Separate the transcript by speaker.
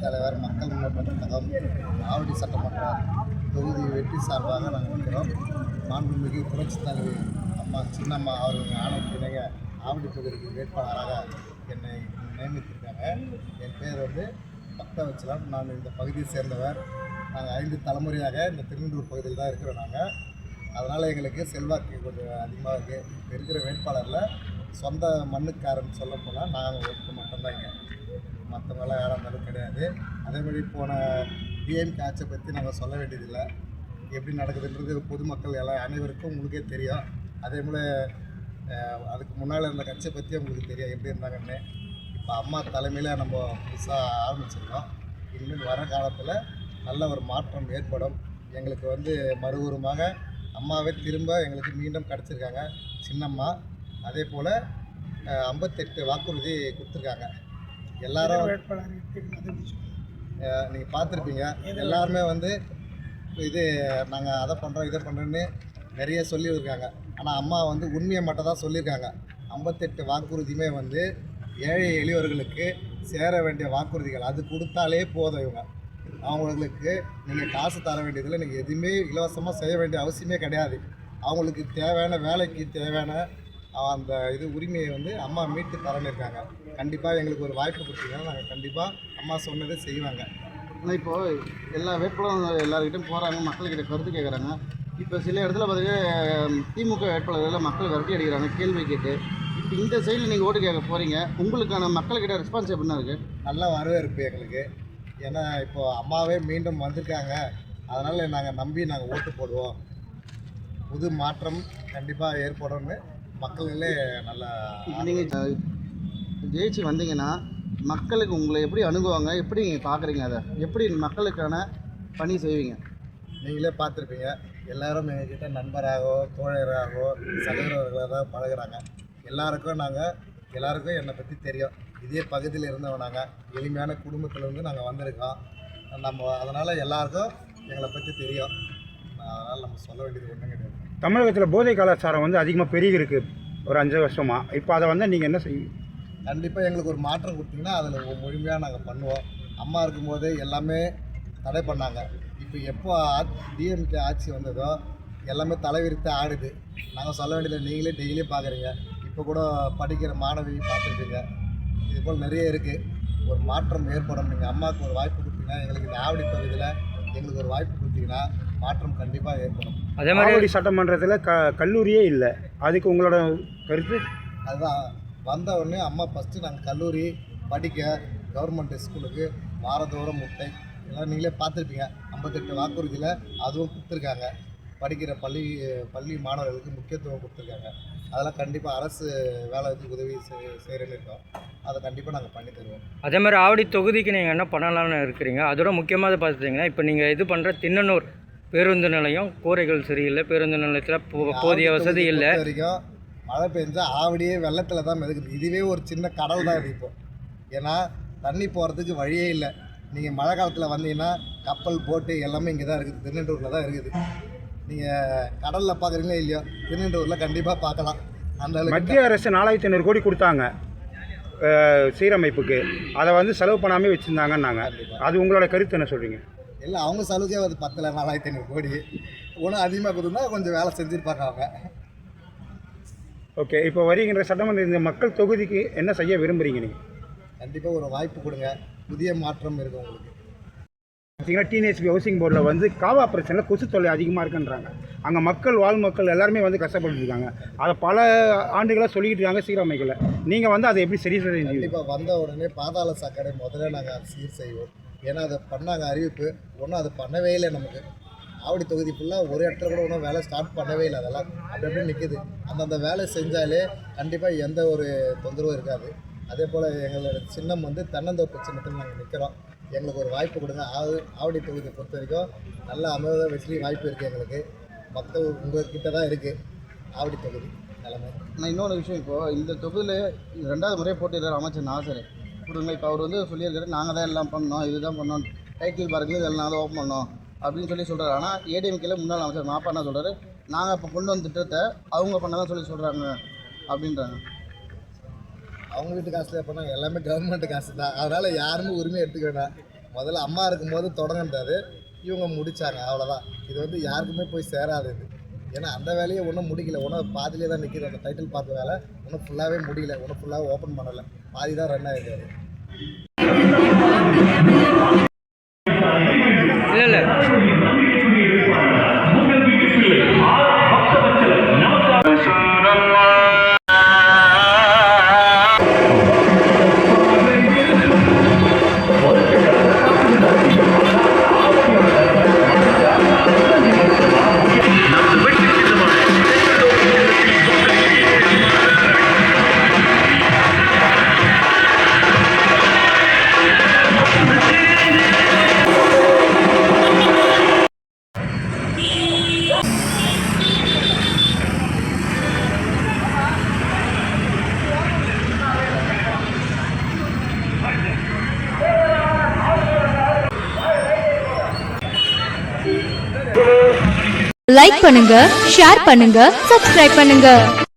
Speaker 1: தலைவர் மக்கள் முன்னேற்ற கழகம் ஆவடி சட்டமன்ற தொகுதி வெற்றி சார்பாக நாங்கள் நிற்கிறோம். மாண்புமிகு புரட்சித் தலைவி அம்மா சின்னம்மா அவர்கள் ஆணைக்கிணைய ஆவடி தொகுதிக்கு வேட்பாளராக என்னை நியமித்திருக்காங்க. என் பேர் பக்தவச்சலம். நான் இந்த பகுதியை சேர்ந்தவர். நாங்கள் 5 தலைமுறையாக இந்த திருநெல்வேலூர் பகுதியில் தான் இருக்கிறோம். அதனால் எங்களுக்கு செல்வாக்கு கொஞ்சம் அதிகமாக இருக்குது. இப்போ இருக்கிற வேட்பாளரில் சொந்த மண்ணுக்காரன் சொல்ல போனால் நாங்கள் ஒருத்தர் மட்டும்தான் இங்கே, மற்றவங்களாம் யாராக இருந்தாலும் கிடையாது. அதேமாதிரி போன டிஎம்கே ஆட்சியை பற்றி நாங்கள் சொல்ல வேண்டியதில்லை. எப்படி நடக்குதுன்றது பொதுமக்கள் எல்லாம் அனைவருக்கும் உங்களுக்கே தெரியும். அதே போல் அதுக்கு முன்னால் இருந்த கட்சியை பற்றி உங்களுக்கு தெரியும் எப்படி இருந்தாங்கன்னு. இப்போ அம்மா தலைமையில் நம்ம புதுசாக ஆரம்பிச்சிருக்கோம். இனிமேல் வர காலத்தில் நல்ல ஒரு மாற்றம் ஏற்படும். எங்களுக்கு மறுபூர்வமாக அம்மாவே திரும்ப எங்களுக்கு மீண்டும் கிடச்சிருக்காங்க சின்னம்மா. அதே போல் 58 வாக்குறுதி கொடுத்துருக்காங்க. எல்லாரும் நீங்கள் பார்த்துருப்பீங்க. எல்லாருமே இது நாங்கள் அதை பண்ணுறோம் இதை பண்ணுறோன்னு நிறைய சொல்லியிருக்காங்க. ஆனால் அம்மா உண்மையை மட்டும் தான் சொல்லியிருக்காங்க. 58 வாக்குறுதியுமே ஏழை எளியவர்களுக்கு சேர வேண்டிய வாக்குறுதிகள். அது கொடுத்தாலே போதும். அவங்களுக்கு நீங்கள் காசு தர வேண்டியதில்லை. நீங்கள் எதுவுமே இலவசமாக செய்ய வேண்டிய அவசியமே கிடையாது. அவங்களுக்கு தேவையான வேலைக்கு தேவையான அந்த உரிமையை அம்மா மீட்டு தரன்னு இருக்காங்க. கண்டிப்பாக எங்களுக்கு ஒரு வாய்ப்பு கொடுத்தீங்கன்னா நாங்கள் கண்டிப்பாக அம்மா சொன்னதை செய்வாங்க.
Speaker 2: ஆனால் இப்போது எல்லா வேட்பாளரும் எல்லாருக்கிட்டையும் போகிறாங்க, மக்கள்கிட்ட கருத்து கேட்குறாங்க. இப்போ சில இடத்துல பார்த்தீங்கன்னா திமுக வேட்பாளர்கள் மக்கள் விரட்டி அடிக்கிறாங்க கேள்வி கேட்டு. இப்போ இந்த சைடில் நீங்கள் ஓட்டு கேட்க போகிறீங்க, உங்களுக்கான மக்கள்கிட்ட ரெஸ்பான்ஸ் எப்படின்னா இருக்குது?
Speaker 1: நல்ல வரவேற்பு எங்களுக்கு. ஏன்னா இப்போது அம்மாவே மீண்டும் வந்திருக்காங்க. அதனால் நாங்கள் நம்பி நாங்கள் ஓட்டு போடுவோம். புது மாற்றம் கண்டிப்பாக ஏற்படும்னு மக்களே நல்லா.
Speaker 2: நீங்கள் ஜெயிச்சு வந்தீங்கன்னா மக்களுக்கு உங்களை எப்படி அணுகுவாங்க, எப்படி நீங்கள் பார்க்குறீங்க, அதை எப்படி மக்களுக்கான பணி செய்வீங்க?
Speaker 1: நீங்களே பார்த்துருப்பீங்க. எல்லோரும் எங்ககிட்ட நண்பராகவோ தோழராகவோ சகோதரர்களாக தான் பழகுறாங்க. எல்லாருக்கும் என்னை பற்றி தெரியும். இதே பகுதியில் இருந்தவங்க. நாங்கள் எளிமையான குடும்பத்தில் நாங்கள் வந்திருக்கோம். அதனால் எல்லாருக்கும் எங்களை பற்றி தெரியும். அதனால் நம்ம சொல்ல வேண்டியது ஒன்றும் கிடையாது.
Speaker 3: தமிழகத்தில் போதை கலாச்சாரம் அதிகமாக பெருகி இருக்குது ஒரு 5 வருஷமாக. இப்போ அதை நீங்கள் என்ன செய்வீங்க?
Speaker 1: கண்டிப்பாக எங்களுக்கு ஒரு மாற்றம் கொடுத்தீங்கன்னா அதில் முழுமையாக நாங்கள் பண்ணுவோம். அம்மா இருக்கும்போது எல்லாமே தடை பண்ணாங்க. இப்போ எப்போ டிஎம்கே ஆட்சி வந்ததோ எல்லாமே தலைவிரித்து ஆடுது. நாங்கள் சொல்ல வேண்டியதில்லை. நீங்களே டெய்லியே பார்க்குறீங்க. இப்போ கூட படிக்கிற மாணவி பார்த்துருப்பீங்க. இதுபோல் நிறைய இருக்குது. ஒரு மாற்றம் ஏற்படும். நீங்கள் அம்மாவுக்கு ஒரு வாய்ப்பு கொடுத்தீங்கன்னா, எங்களுக்கு இந்த ஆவடி தொகுதியில் எங்களுக்கு ஒரு வாய்ப்பு கொடுத்தீங்கன்னா மாற்றம் கண்டிப்பாக ஏற்படும்.
Speaker 3: அதே மாதிரி ஆவடி சட்டமன்றத்தில் கல்லூரியே இல்லை. அதுக்கு உங்களோட கருத்து?
Speaker 1: அதுதான் வந்த உடனே அம்மா ஃபஸ்ட்டு நாங்கள் கல்லூரி படிக்க கவர்மெண்ட் ஸ்கூலுக்கு வாரந்தோறும் முட்டை எல்லாம் நீங்களே பார்த்துருப்பீங்க. 58 வாக்குறுதியில் அதுவும் கொடுத்துருக்காங்க. படிக்கிற பள்ளி மாணவர்களுக்கு முக்கியத்துவம் கொடுத்துருக்காங்க. அதெல்லாம் கண்டிப்பாக அரசு வேலைக்கு உதவி செய்கிறேன்னு இருக்கோம். அதை கண்டிப்பாக நாங்கள் பண்ணி தருவோம்.
Speaker 4: அதே மாதிரி ஆவடி தொகுதிக்கு நீங்கள் என்ன பண்ணலாம்னு இருக்கிறீங்க? அதோட முக்கியமாக பார்த்துட்டிங்கன்னா இப்போ நீங்கள் இது பண்ணுற திண்ணனூர் பேருந்து நிலையம் கூரைகள் சரியில்லை. பேருந்து நிலையத்தில் போதிய வசதி இல்லை.
Speaker 1: வரைக்கும் மழை பெஞ்சால் ஆவடியே வெள்ளத்தில் தான் மிதக்குது. இதுவே ஒரு சின்ன கடல் தான் இது இப்போ. ஏன்னா தண்ணி போகிறதுக்கு வழியே இல்லை. நீங்கள் மழை காலத்தில் வந்தீங்கன்னா கப்பல் போட்டு எல்லாமே இங்கே தான் இருக்குது. திருநெல்வேலியில் தான் இருக்குது. நீங்கள் கடலில் பார்க்குறீங்களா இல்லையோ, திருநெல்வேலியில் கண்டிப்பாக பார்க்கலாம். அந்த
Speaker 3: மத்திய அரசு 4500 கோடி கொடுத்தாங்க சீரமைப்புக்கு. அதை செலவு பண்ணாமல் வச்சுருந்தாங்கன்னாங்க. அது உங்களோட கருத்து என்ன சொல்கிறீங்க?
Speaker 1: இல்லை, அவங்க செலவுக்கே அது 4500 கோடி. ஒன்றும் அதிகமாக கொடுத்தா கொஞ்சம் வேலை செஞ்சுருப்பாங்க அவங்க.
Speaker 3: ஓகே, இப்போ வருகின்ற சட்டமன்ற இந்த மக்கள் தொகுதிக்கு என்ன செய்ய விரும்புகிறீங்க நீங்கள்?
Speaker 1: கண்டிப்பாக ஒரு வாய்ப்பு கொடுங்க. புதிய மாற்றம் இருக்குது உங்களுக்கு.
Speaker 3: பார்த்தீங்கன்னா டிஎன்எஸ்பி ஹவுசிங் போர்டில் காவா பிரச்சனையில் கொசு தொல்லை அதிகமாக இருக்குன்றாங்க. அங்கே மக்கள் எல்லாருமே கஷ்டப்பட்டு இருக்காங்க. அதை பல ஆண்டுகளாக சொல்லிக்கிட்டு இருக்காங்க சீரமைக்கல. நீங்கள் அதை எப்படி சரி செய்வீங்க?
Speaker 1: கண்டிப்பாக வந்த உடனே பாதாள சாக்கடை முதல்ல நாங்கள் சீர் செய்வோம். ஏன்னா அதை பண்ணாங்க அறிவிப்பு. ஒன்றும் அது பண்ணவே இல்லை. நமக்கு ஆவடி தொகுதி ஃபுல்லாக ஒரு இடத்துல கூட ஒன்றும் வேலை ஸ்டார்ட் பண்ணவே இல்லை. அதெல்லாம் அப்படி நிற்குது. அந்தந்த வேலை செஞ்சாலே கண்டிப்பாக எந்த ஒரு தொந்தரவும் இருக்காது. அதே போல் எங்களோட சின்னம் தென்னந்தோப்பு சின்னத்தில் நாங்கள் நிற்கிறோம். எங்களுக்கு ஒரு வாய்ப்பு கொடுங்க. ஆவடி தொகுதியை பொறுத்த வரைக்கும் நல்ல அமைத வெற்றி வாய்ப்பு இருக்குது எங்களுக்கு. மக்கள் உங்கள்கிட்ட தான் இருக்குது ஆவடி தொகுதி நிலைமை.
Speaker 2: நான் இன்னொரு விஷயம், இப்போது இந்த தொகுதியில் 2வது முறையாக போட்டிடுறார் அமைச்சர் நாசர் கொடுங்க. இப்போ அவர் சொல்லியிருக்காரு, நாங்கள் தான் எல்லாம் பண்ணோம், இதுதான் பண்ணோம், டைட்டில் பார்க்கில் இதெல்லாம் நாங்கள் தான் ஓப்பன் பண்ணோம் அப்படின்னு சொல்கிறார். ஆனால் ஏடிஎம்கேல முன்னாள் அமைச்சர் மாப்பா என்ன சொல்கிறாரு, நாங்கள் இப்போ கொண்டு வந்த திட்டத்தை அவங்க பண்ணதான் சொல்கிறாங்க அப்படின்றாங்க.
Speaker 1: அவங்க வீட்டு காசுல பண்ணாங்க, எல்லாமே கவர்மெண்ட் காசு தான். அதனால் யாருமே உரிமை எடுத்துக்க வேண்டாம். முதல்ல அம்மா இருக்கும்போது தொடங்கிட்டாரு, இவங்க முடித்தாங்க, அவ்வளோதான். இது வந்து யாருக்குமே போய் சேராது இது. ஏன்னா அந்த வேலையை ஒன்றும் முடிக்கல, ஒன்றும் பாதியிலே தான் நிற்கிது. அந்த டைட்டில் பார்த்த வேலை ஒன்றும் ஃபுல்லாகவே முடியல, ஒன்றும் ஃபுல்லாக ஓப்பன் பண்ணலை, பாதி தான் ரன் ஆகிருக்காரு.
Speaker 4: இல்லை
Speaker 5: லைக் பண்ணுங்க, ஷேர் பண்ணுங்க, சப்ஸ்கிரைப் பண்ணுங்க.